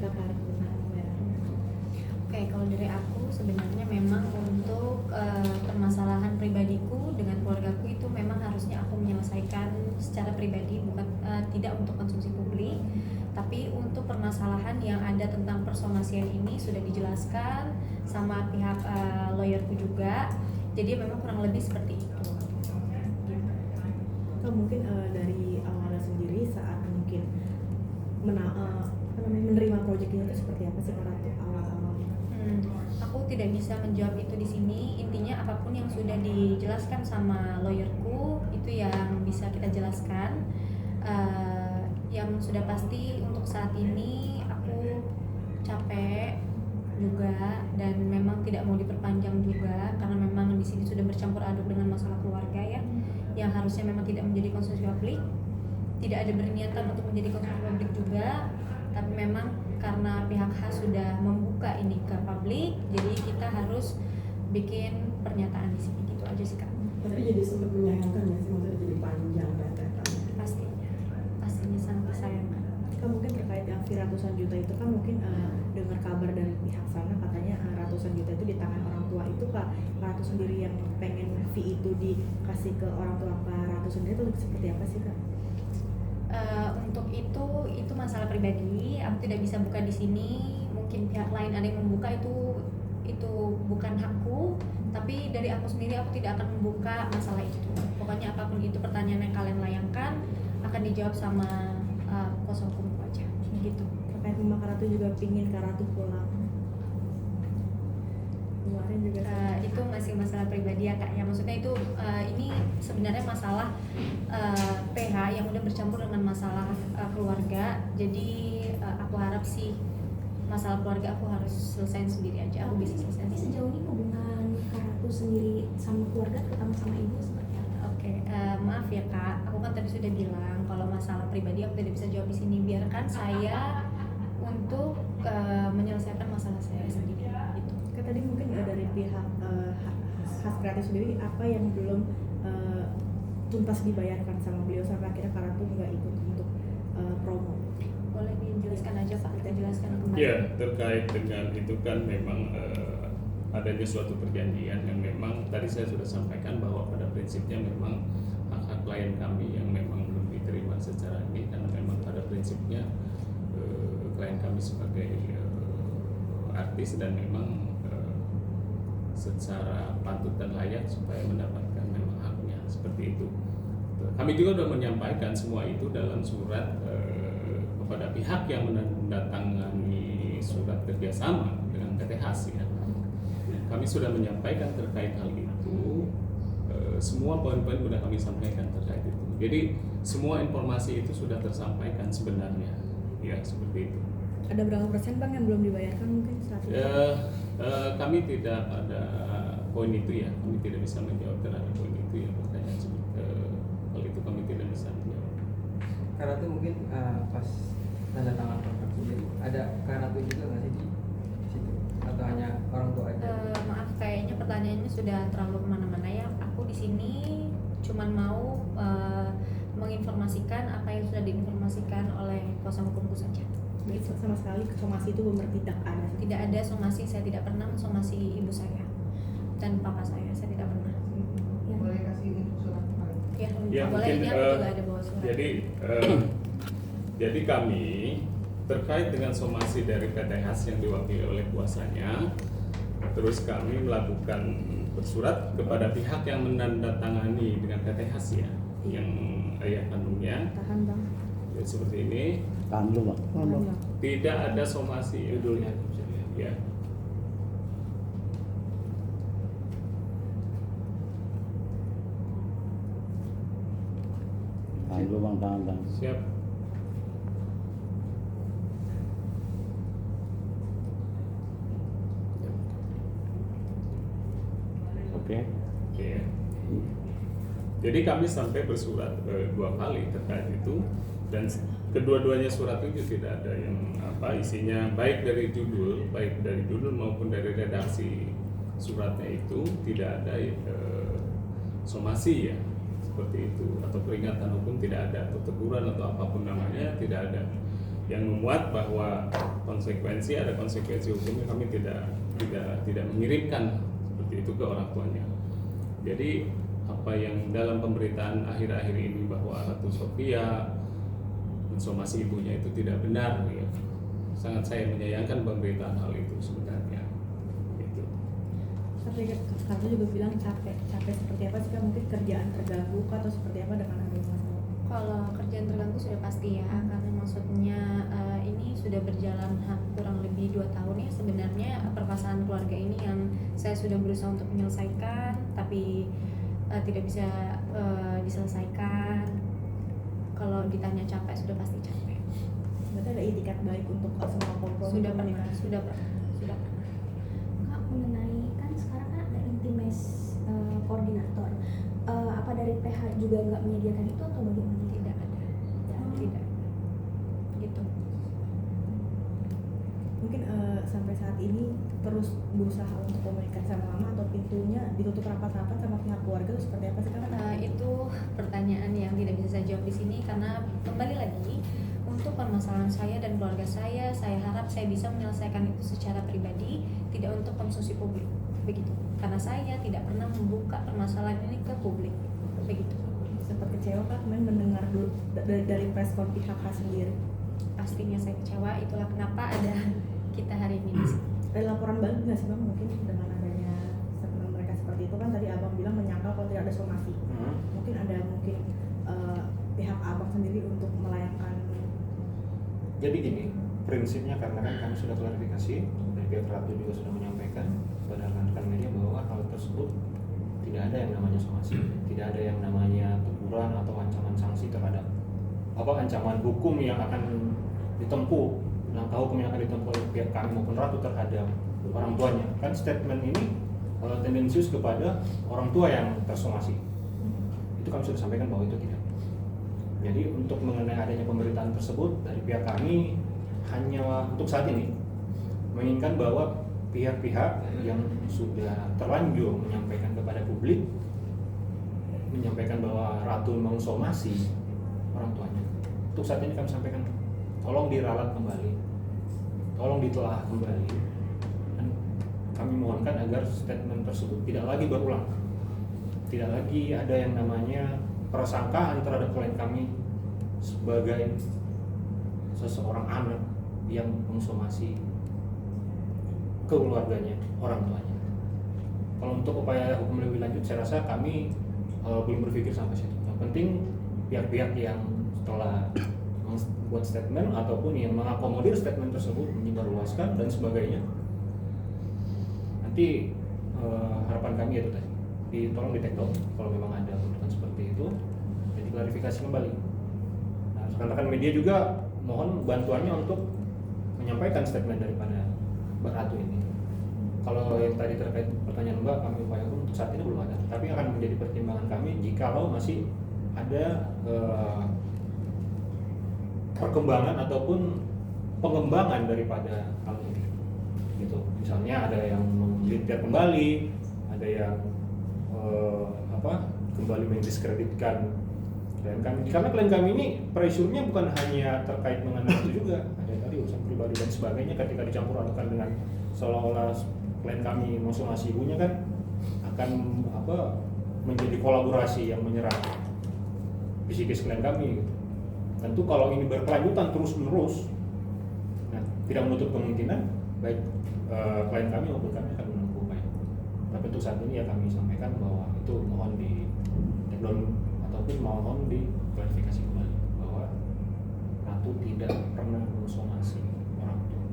sih Kak tentang pembayaran? Oke, kalau dari aku sebenarnya memang untuk permasalahan pribadiku dengan keluargaku itu memang harusnya aku menyelesaikan secara pribadi, bukan tidak untuk konsumsi publik. Tapi untuk permasalahan yang ada tentang persomasian ini sudah dijelaskan sama pihak lawyerku juga. Jadi memang kurang lebih seperti itu. Kak mungkin dari awalnya sendiri saat mungkin menerima proyek ini itu seperti apa sih Kak Ratu awal-awalnya? Aku tidak bisa menjawab itu di sini. Intinya apapun yang sudah dijelaskan sama lawyerku itu yang bisa kita jelaskan. Yang sudah pasti untuk saat ini aku capek juga dan memang tidak mau diperpanjang juga karena memang di sini sudah bercampur aduk dengan masalah keluarga ya, yang harusnya memang tidak menjadi konsumsi publik. Tidak ada berniatan untuk menjadi konsumsi publik juga, tapi memang karena pihak H sudah membuka ini ke publik, jadi kita harus bikin pernyataan di sini, gitu aja sih Kak. Tapi jadi sempat menyayangkan ya sih, maksudnya jadi panjang rentetannya. Pastinya sangat disayangkan. Kak mungkin terkait yang fee ratusan juta itu kan mungkin dengar kabar dari pihak sana katanya ratusan juta itu di tangan orang tua itu Kak Ratu sendiri yang pengen fee itu dikasih ke orang tua Kak Ratu sendiri itu seperti apa sih Kak? Untuk itu masalah pribadi, aku tidak bisa buka di sini. Mungkin pihak lain ada yang membuka, itu bukan hakku. Tapi dari aku sendiri aku tidak akan membuka masalah itu. Pokoknya apapun itu pertanyaan yang kalian layangkan akan dijawab sama kuasa hukumku aja. Gitu. Terkait rumah Kak Ratu juga pingin Kak Ratu pulang. Kemarin juga Itu masih masalah pribadi ya Kak. Ya maksudnya itu ini sebenarnya masalah PH yang udah bercampur dengan masalah keluarga. Jadi aku harap sih masalah keluarga aku harus selesaiin sendiri aja. Aku bisa selesaiin. Tapi sejauh ini hubungan Kak Ratu sendiri sama keluarga, terutama sama ibu, seperti apa? Oke, maaf ya Kak. Aku kan tadi sudah bilang kalau masalah pribadi aku tidak bisa jawab di sini. Biarkan saya untuk menyelesaikan masalah saya sendiri. Gitu. Kak tadi mungkin dari pihak Khas Kreatif sendiri apa yang belum tuntas dibayarkan sama beliau sampai akhirnya Kak Ratu nggak ikut untuk promo? Boleh dijelaskan aja Pak, kita jelaskan kembali. Ya, terkait dengan itu kan memang adanya suatu perjanjian yang memang tadi saya sudah sampaikan bahwa pada prinsipnya memang hak-hak klien kami yang memang belum diterima secara ini, karena memang pada prinsipnya klien kami sebagai artis dan memang secara patut dan layak supaya mendapatkan memang haknya seperti itu. Kami juga sudah menyampaikan semua itu dalam surat kepada pihak yang mendatangani surat kerjasama dengan PT HAS ya. Kami sudah menyampaikan terkait hal itu, semua poin-poin sudah kami sampaikan terkait itu. Jadi semua informasi itu sudah tersampaikan sebenarnya, ya seperti itu. Ada berapa persen Bang yang belum dibayarkan mungkin saat ini? Kami tidak ada poin itu ya, kami tidak bisa menjawab terhadap poin itu ya, pertanyaan hal itu kami tidak bisa menjawab. Karena itu mungkin pas tanda tangan kontrak jadi ada karena itu juga nggak sih di situ atau hanya orang tua aja? Maaf, kayaknya pertanyaannya sudah terlalu kemana-mana ya. Aku di sini cuman mau menginformasikan apa yang sudah diinformasikan oleh kuasa hukumku saja. Gitu. Sama sekali somasi itu tidak ada. Tidak ada somasi, saya tidak pernah somasi ibu saya dan papa saya tidak pernah. Boleh kasih ini surat Ya, Ya, boleh. mungkin, Ini aku juga ada bawa surat. Jadi kami terkait dengan somasi dari PT HAS yang diwakili oleh kuasanya, terus kami melakukan bersurat kepada pihak yang menandatangani dengan PT HAS ya, yang ayah kandungnya. Tahan Bang. Ya, seperti ini. Tahan dulu, Pak. Tahan, Bang. Tidak ada somasi judulnya. Ya. Tahan dulu, Bang. Tahan. Siap. Oke. Oke. Jadi kami sampai bersurat 2 kali terkait itu, dan kedua-duanya surat itu tidak ada yang isinya baik dari judul maupun dari redaksi suratnya itu tidak ada somasi ya seperti itu, atau peringatan hukum tidak ada, atau teguran atau apapun namanya tidak ada. yang memuat bahwa ada konsekuensi hukumnya, kami tidak mengirimkan seperti itu ke orang tuanya. Jadi apa yang dalam pemberitaan akhir-akhir ini bahwa Ratu Sofia mensomasi ibunya itu tidak benar, ya. Sangat saya menyayangkan pemberitaan hal itu sebenarnya. Gitu. Tapi kamu juga bilang capek seperti apa sih Kak? Mungkin kerjaan terganggu kah, atau seperti apa dengan adanya masalah? Kalau kerjaan terganggu sudah pasti ya, karena maksudnya ini sudah berjalan kurang lebih 2 tahun ya sebenarnya permasalahan keluarga ini yang saya sudah berusaha untuk menyelesaikan, tapi tidak bisa diselesaikan. Kalau ditanya capek, sudah pasti capek. Berarti ada itikat baik untuk semua komponen Sudah pernah, komunikasi. sudah pernah. Kak, mengenai kan sekarang kan ada intimes koordinator, apa dari PH juga nggak menyediakan itu atau bagaimana? Tidak ada, tidak. Gitu. Mungkin sampai saat ini terus berusaha untuk komunikasi sama mama, atau pintunya ditutup rapat-rapat sama pihak keluarga, itu seperti apa sih Kak? Itu pertanyaan yang tidak bisa saya jawab di sini karena kembali lagi untuk permasalahan saya dan keluarga saya harap saya bisa menyelesaikan itu secara pribadi, tidak untuk konsumsi publik, begitu. Karena saya tidak pernah membuka permasalahan ini ke publik, begitu. Sempat kecewa Kak kemarin mendengar dari preskon pihak Kak sendiri. Pastinya saya kecewa, itulah kenapa ada kita hari ini di sini. Ada laporan balik nggak sih Bang, mungkin dengan adanya statement mereka seperti itu? Kan tadi Abang bilang menyangkal kalau tidak ada somasi. Mungkin ada pihak Abang sendiri untuk melayangkan. Jadi gini, prinsipnya karena kan kami sudah klarifikasi, dari pihak Ratu juga sudah menyampaikan kepada rekan-rekan media bahwa hal tersebut tidak ada yang namanya somasi, tidak ada yang namanya teguran atau ancaman sanksi terhadap ancaman hukum yang akan ditempuh, langkah hukum yang akan ditempuh oleh pihak kami maupun Ratu terhadap orang tuanya. Kan statement ini tendensius kepada orang tua yang tersomasi. Itu kami sudah sampaikan bahwa itu tidak. Jadi untuk mengenai adanya pemberitaan tersebut dari pihak kami hanya untuk saat ini menginginkan bahwa pihak-pihak yang sudah terlanjur menyampaikan kepada publik, menyampaikan bahwa Ratu mensomasi orang tuanya. Untuk saat ini kami sampaikan, tolong diralat kembali, tolong ditelaah kembali. Dan kami mohonkan agar statement tersebut tidak lagi berulang, tidak lagi ada yang namanya persangkaan terhadap klien kami sebagai seseorang anak yang mensomasi keluarganya, orang tuanya. Kalau untuk upaya hukum lebih lanjut, saya rasa kami belum berpikir sampai situ. Yang penting pihak-pihak yang setelah membuat statement ataupun yang mengakomodir statement tersebut menyebarluaskan dan sebagainya, nanti harapan kami itu tadi tolong di take down kalau memang ada keputusan seperti itu dan diklarifikasi kembali. Nah, rekan-rekan media juga mohon bantuannya untuk menyampaikan statement daripada Mbak Ratu ini. Kalau yang tadi terkait pertanyaan Mbak, kami upayakan untuk saat ini belum ada, tapi akan menjadi pertimbangan kami jikalau masih ada perkembangan ataupun pengembangan daripada hal ini. Gitu. Misalnya ada yang menggelitir kembali, ada yang kembali mendiskreditkan klien kami. Karena klien kami ini pressure-nya bukan hanya terkait mengenai itu juga, ada tadi urusan pribadi dan sebagainya. Ketika dicampur adukan dengan seolah-olah klien kami mensomasi ibunya kan akan menjadi kolaborasi yang menyerang psikis klien kami. Gitu. Tentu kalau ini berkelanjutan terus-menerus, nah, tidak menutup kemungkinan baik klien kami maupun kami akan menempuh upaya. Tapi untuk saat ini ya kami sampaikan bahwa itu mohon di take down ataupun mohon di klarifikasi kembali bahwa Ratu tidak pernah mensomasi orang tua.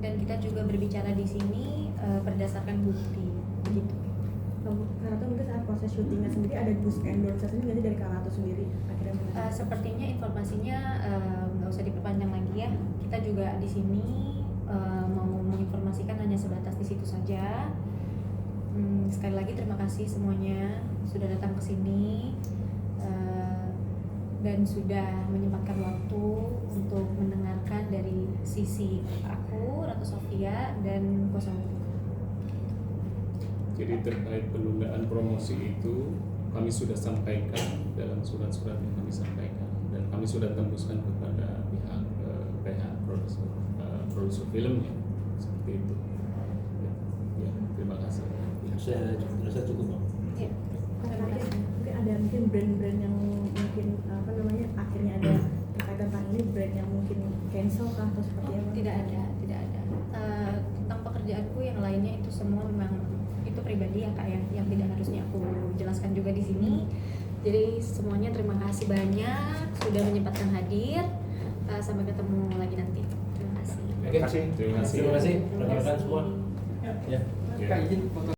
Dan kita juga berbicara di sini berdasarkan bukti, begitu. Kak Ratu mungkin saat proses syutingnya sendiri ada boost endorse nggak sih dari Kak Ratu sendiri akhirnya? Sepertinya informasinya nggak usah diperpanjang lagi ya. Kita juga di sini mau menginformasikan hanya sebatas di situ saja. Sekali lagi terima kasih semuanya sudah datang ke sini dan sudah menyempatkan waktu untuk mendengarkan dari sisi aku, Ratu Sofia, dan kuasa hukum. Jadi terkait penundaan promosi itu kami sudah sampaikan dalam surat-surat yang kami sampaikan dan kami sudah tembuskan kepada pihak produser filmnya seperti itu. Ya, terima kasih. Saya rasa cukup Bang. Ya, terima kasih. Mungkin ada mungkin brand-brand yang mungkin apa namanya akhirnya ada terkait tentang ini brand yang mungkin cancel kah atau seperti apa? Tidak ada. Tentang pekerjaanku yang lainnya itu semua memang itu pribadi ya Kak ya, yang tidak harusnya aku jelaskan juga di sini. Jadi semuanya terima kasih banyak sudah menyempatkan hadir. Sampai ketemu lagi nanti. Terima kasih. Oke. Terima kasih. Terima kasih. Terima kasih rekan-rekan semua. Ya. Kak izin foto